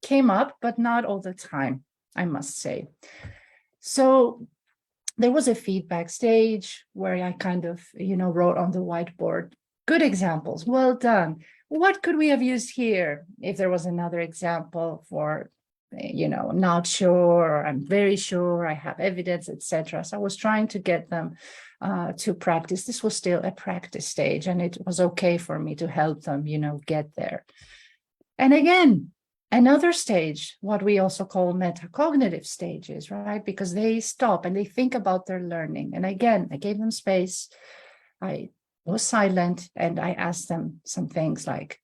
Speaker 2: came up, but not all the time, I must say. So there was a feedback stage where I kind of, wrote on the whiteboard, good examples, well done. What could we have used here? If there was another example for, not sure, or I'm very sure, I have evidence, etc. So I was trying to get them to practice. This was still a practice stage, and it was okay for me to help them, get there. And again, another stage, what we also call metacognitive stages, right? Because they stop and they think about their learning. And again, I gave them space. I was silent and I asked them some things like,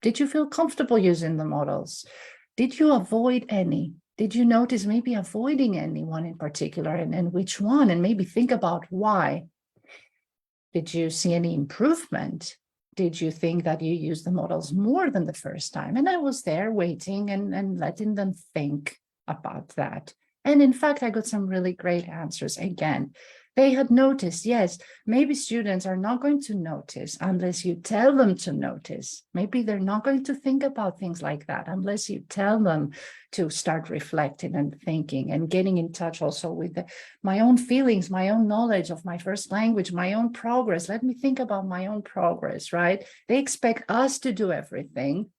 Speaker 2: did you feel comfortable using the models? Did you avoid any? Did you notice maybe avoiding anyone in particular, and which one? And maybe think about why. Did you see any improvement? Did you think that you used the models more than the first time? And I was there waiting and letting them think about that. And in fact, I got some really great answers again. They had noticed, yes, maybe students are not going to notice unless you tell them to notice. Maybe they're not going to think about things like that unless you tell them to start reflecting and thinking and getting in touch also with my own feelings, my own knowledge of my first language, my own progress. Let me think about my own progress, right? They expect us to do everything.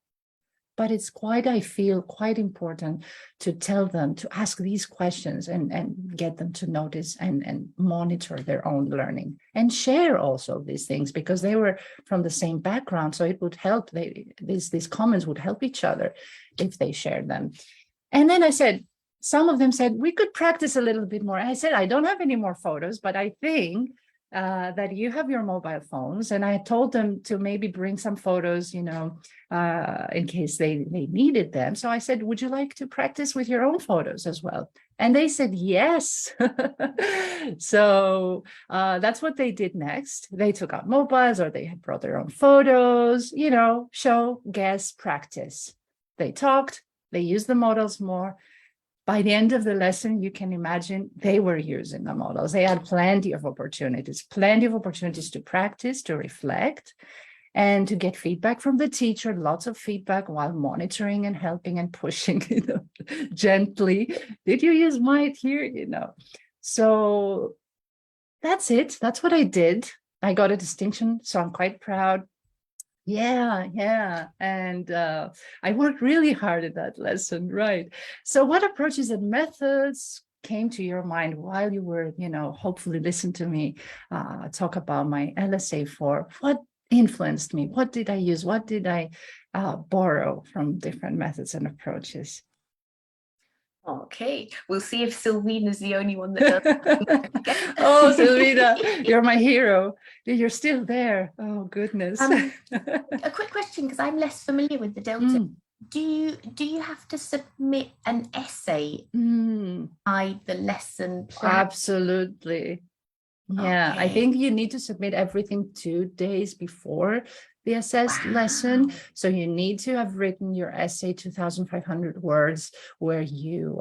Speaker 2: But it's I feel quite important to tell them to ask these questions and get them to notice and monitor their own learning and share also these things, because they were from the same background. So it would help, these comments would help each other if they shared them. And then I said, some of them said, we could practice a little bit more. I said, I don't have any more photos, but I think that you have your mobile phones. And I told them to maybe bring some photos, in case they needed them. So I said, would you like to practice with your own photos as well? And they said, yes. So that's what they did next. They took out mobiles, or they had brought their own photos, show, guess, practice. They talked, they used the models more. By the end of the lesson, you can imagine they were using the models. They had plenty of opportunities to practice, to reflect, and to get feedback from the teacher, lots of feedback while monitoring and helping and pushing, gently. Did you use might here? So that's it. That's what I did. I got a distinction, so I'm quite proud. Yeah. And I worked really hard at that lesson, right? So what approaches and methods came to your mind while you were, hopefully listen to me talk about my LSA 4? What influenced me? What did I use? What did I borrow from different methods and approaches?
Speaker 1: Okay, we'll see if Sylvina's the only one that does.
Speaker 2: Oh, Sylvina, you're my hero. You're still there. Oh, goodness.
Speaker 1: A quick question, because I'm less familiar with the Delta. Do you have to submit an essay by the lesson plan?
Speaker 2: Absolutely. Yeah, I
Speaker 1: Okay.
Speaker 2: think you need to submit everything 2 days before the assessed lesson.
Speaker 1: Wow.
Speaker 2: So you need to have written your essay 2,500 words, where you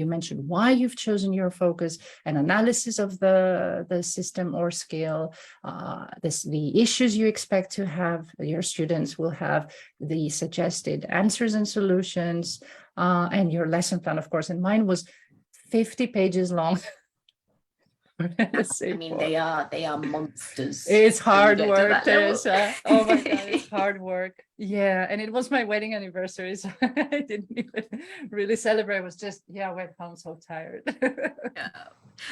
Speaker 2: mention why you've chosen your focus, an analysis of the system or skill, the issues you expect to have. Your students will have the suggested answers and solutions, and your lesson plan, of course. And mine was 50 pages long.
Speaker 1: I
Speaker 2: Say
Speaker 1: mean,
Speaker 2: four.
Speaker 1: they are monsters
Speaker 2: It's
Speaker 1: when you
Speaker 2: hard
Speaker 1: get to
Speaker 2: work,
Speaker 1: that level.
Speaker 2: Teresa. Oh my God, it's hard work. Yeah. And it was my wedding anniversary. So I didn't even really celebrate. I was just, yeah, I went home so tired.
Speaker 1: Yeah.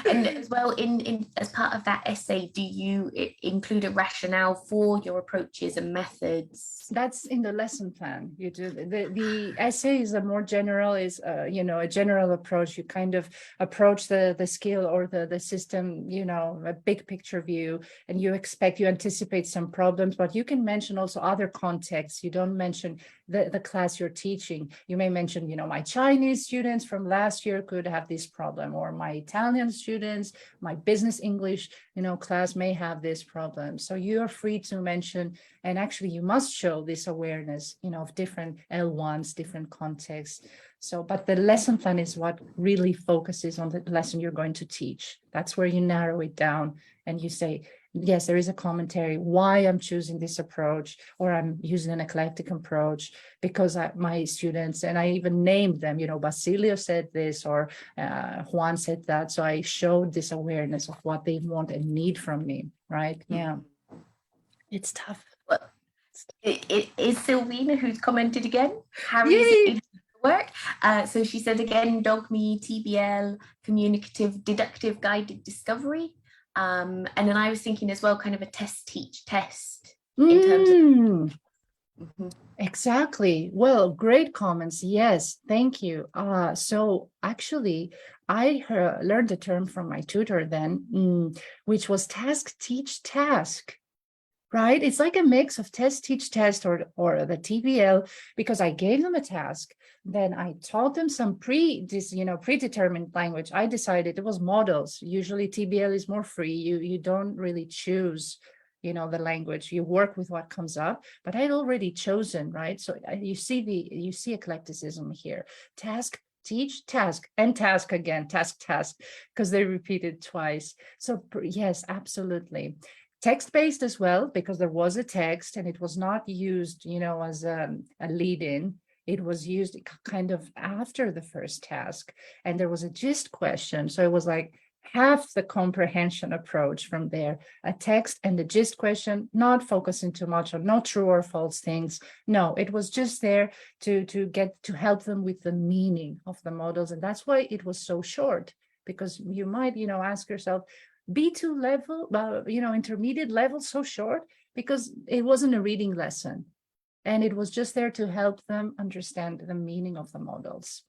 Speaker 1: And as well, in as part of that essay, do you include a rationale for your approaches and methods?
Speaker 2: That's in the lesson plan. You do the essay is a more general, is a general approach. You kind of approach the skill or the system, a big picture view, and you anticipate some problems, but you can mention also other contexts. You don't mention the class you're teaching. You may mention, my Chinese students from last year could have this problem, or my Italian students, my business English, class may have this problem. So you are free to mention, and actually you must show this awareness, of different L1s, different contexts. So, but the lesson plan is what really focuses on the lesson you're going to teach. That's where you narrow it down and you say, yes, there is a commentary why I'm choosing this approach, or I'm using an eclectic approach because my students, and I even named them, Basilio said this, or Juan said that. So I showed this awareness of what they want and need from me, right? Yeah. It's tough.
Speaker 1: Well, it is Sylvina who's commented again. Harry's
Speaker 2: Yay!
Speaker 1: in work. So she said again, dogme, TBL, communicative, deductive, guided discovery. And then I was thinking as well, kind of a test, teach, test in terms of. Mhm.
Speaker 2: Exactly. Well, great comments. Yes, thank you. So actually, I learned a term from my tutor then, which was task, teach, task. Right? It's like a mix of test, teach, test, or the TBL, because I gave them a task. Then I taught them some predetermined language. I decided it was models. Usually TBL is more free. You don't really choose, the language. You work with what comes up. But I'd already chosen, right? So you see eclecticism here. Task, teach, task, and task again, task, because they repeated twice. So yes, absolutely. Text-based as well, because there was a text and it was not used, as a lead-in. It was used kind of after the first task, and there was a gist question. So it was like half the comprehension approach from there, a text and a gist question, not focusing too much on no true or false things. No, it was just there to help them with the meaning of the models. And that's why it was so short, because you might, ask yourself, B2 level, intermediate level, so short, because it wasn't a reading lesson. And it was just there to help them understand the meaning of the models.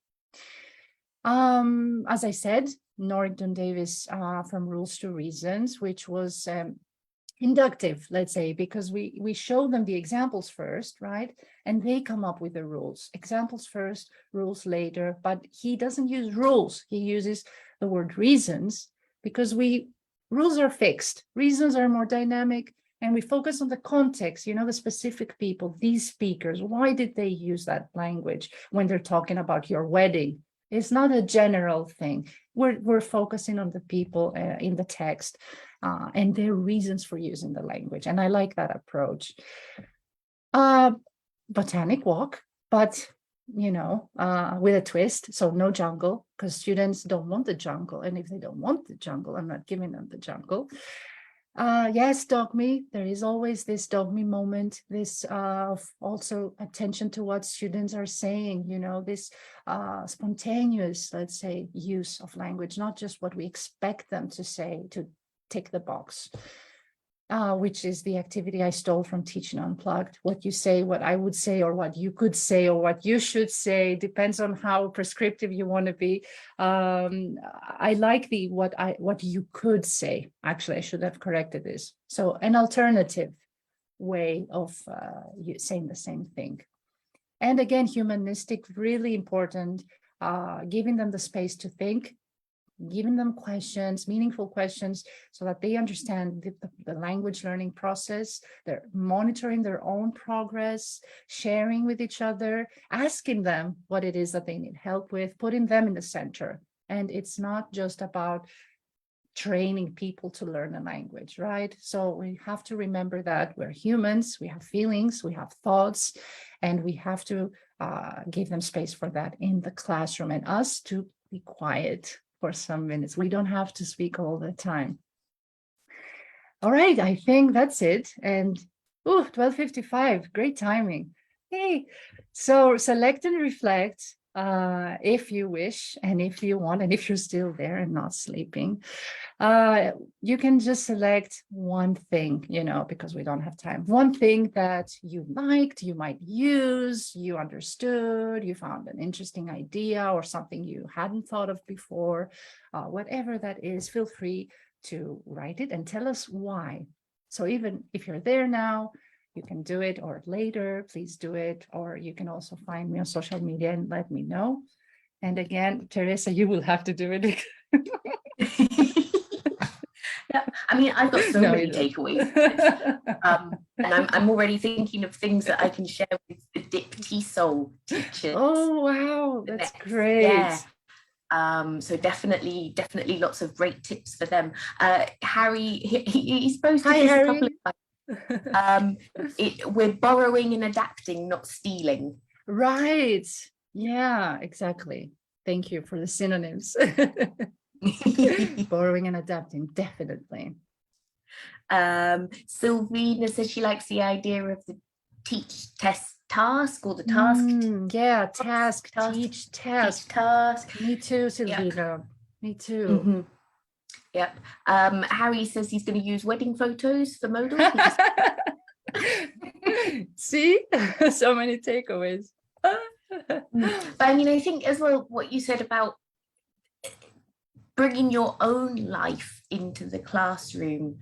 Speaker 2: As I said, Norrington Davis from Rules to Reasons, which was inductive, let's say, because we show them the examples first, right? And they come up with the rules. Examples first, rules later. But he doesn't use rules. He uses the word reasons, because rules are fixed. Reasons are more dynamic. And we focus on the context, the specific people, these speakers. Why did they use that language when they're talking about your wedding? It's not a general thing. We're focusing on the people in the text and their reasons for using the language. And I like that approach. Botanic walk, but with a twist. So no jungle, because students don't want the jungle. And if they don't want the jungle, I'm not giving them the jungle. Yes, dogme. There is always this dogme moment, this also attention to what students are saying, this spontaneous, let's say, use of language, not just what we expect them to say to tick the box, which is the activity I stole from Teaching Unplugged. What you say, what I would say, or what you could say, or what you should say, depends on how prescriptive you want to be. I like what you could say. Actually, I should have corrected this. So an alternative way of saying the same thing. And again, humanistic, really important, giving them the space to think, giving them questions, meaningful questions, so that they understand the language learning process. They're monitoring their own progress, sharing with each other, asking them what it is that they need help with, putting them in the center. And it's not just about training people to learn a language, right? So we have to remember that we're humans, we have feelings, we have thoughts, and we have to give them space for that in the classroom, and us to be quiet for some minutes. We don't have to speak all the time. All right, I think that's it. And 12:55, great timing. Hey, so select and reflect if you wish, and if you want, and if you're still there and not sleeping. You can just select one thing, because we don't have time. One thing that you liked, you might use, you understood, you found an interesting idea or something you hadn't thought of before. Whatever that is, feel free to write it and tell us why. So even if you're there now, you can do it, or later, please do it. Or you can also find me on social media and let me know. And again, Teresa, you will have to do it.
Speaker 1: Yeah, I mean, I've got so many takeaways, and I'm already thinking of things that I can share with the Dip Soul teachers.
Speaker 2: Oh wow, that's great.
Speaker 1: Yeah. So definitely lots of great tips for them. Harry, he's posted
Speaker 2: Hi,
Speaker 1: this
Speaker 2: Harry.
Speaker 1: a couple of times. We're borrowing and adapting, not stealing.
Speaker 2: Right. Yeah, exactly. Thank you for the synonyms. Borrowing and adapting, definitely.
Speaker 1: Sylvina says she likes the idea of the teach, test, task, or the task.
Speaker 2: Yeah, task, teach, task.
Speaker 1: Teach, task.
Speaker 2: Me too, Sylvina. Yep. Me too.
Speaker 1: Mm-hmm. Yep. Harry says he's going to use wedding photos for modal.
Speaker 2: See, so many takeaways.
Speaker 1: But I mean, I think as well what you said about bringing your own life into the classroom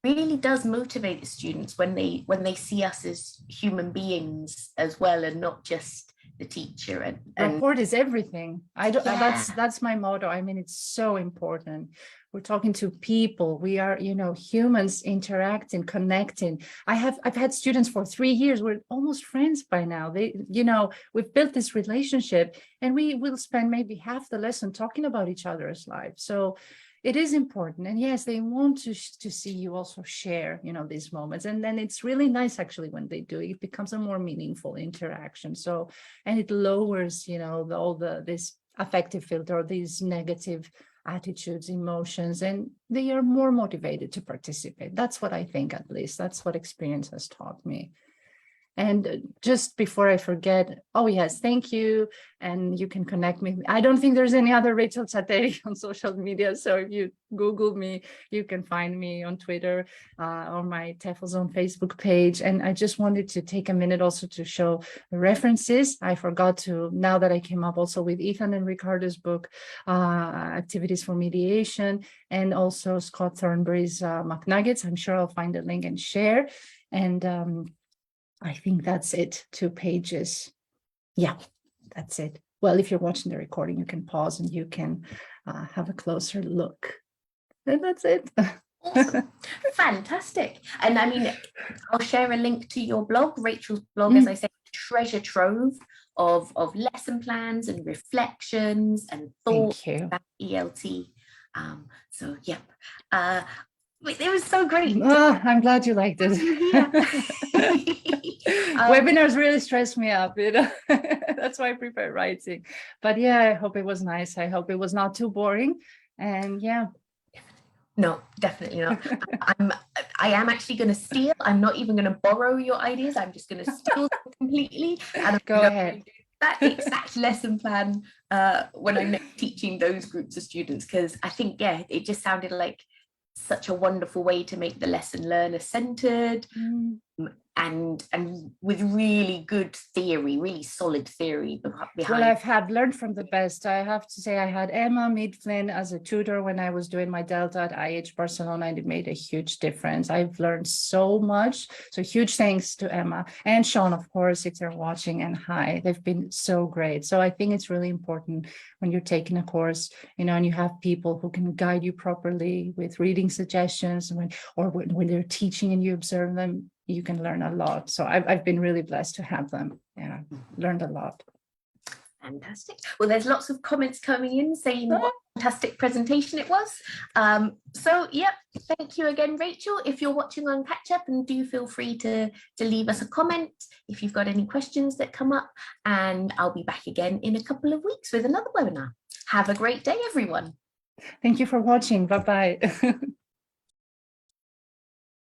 Speaker 1: really does motivate the students when they see us as human beings as well, and not just the teacher. And
Speaker 2: rapport is everything. That's my motto. I mean, it's so important. We're talking to people. We are, humans interacting, connecting. I've had students for 3 years. We're almost friends by now. We've built this relationship, and we will spend maybe half the lesson talking about each other's lives. So it is important. And yes, they want to see you also share, these moments. And then it's really nice actually when they do. It becomes a more meaningful interaction. So, and it lowers, this affective filter, or these negative attitudes, emotions, and they are more motivated to participate. That's what I think, at least. That's what experience has taught me. And just before I forget, oh yes, thank you. And you can connect me. I don't think there's any other Rachel Tsateri on social media. So if you Google me, you can find me on Twitter, on my TEFL Zone Facebook page. And I just wanted to take a minute also to show the references. I forgot to, now that I came up also with Ethan and Ricardo's book, Activities for Mediation, and also Scott Thornberry's McNuggets. I'm sure I'll find a link and share. And I think that's it, 2 pages. Yeah, that's it. Well, if you're watching the recording, you can pause and you can have a closer look. And that's it.
Speaker 1: Awesome. Fantastic. And I mean, I'll share a link to your blog, Rachel's blog, as I said, treasure trove of lesson plans and reflections and thoughts about ELT. So, yep. It was so great.
Speaker 2: Oh, I'm glad you liked it. Webinars really stress me up, That's why I prefer writing. But yeah, I hope it was nice. I hope it was not too boring. And yeah.
Speaker 1: No, definitely not. I am actually going to steal. I'm not even going to borrow your ideas. I'm just going to steal them completely. And
Speaker 2: Go ahead.
Speaker 1: That exact lesson plan when I'm teaching those groups of students, because I think, yeah, it just sounded like such a wonderful way to make the lesson learner centered, and with really good theory, really solid theory behind.
Speaker 2: Well, I've had learned from the best. I have to say I had Emma Mead-Flynn as a tutor when I was doing my Delta at IH Barcelona, and it made a huge difference. I've learned so much. So huge thanks to Emma and Sean, of course, if they're watching, and hi, they've been so great. So I think it's really important when you're taking a course, and you have people who can guide you properly with reading suggestions, when they're teaching and you observe them, you can learn a lot. So I've been really blessed to have them. Yeah, learned a lot.
Speaker 1: Fantastic. Well, there's lots of comments coming in saying what a fantastic presentation it was. So yeah, thank you again, Rachel. If you're watching on catch up, and do feel free to leave us a comment if you've got any questions that come up, and I'll be back again in a couple of weeks with another webinar. Have a great day, everyone.
Speaker 2: Thank you for watching. Bye-bye.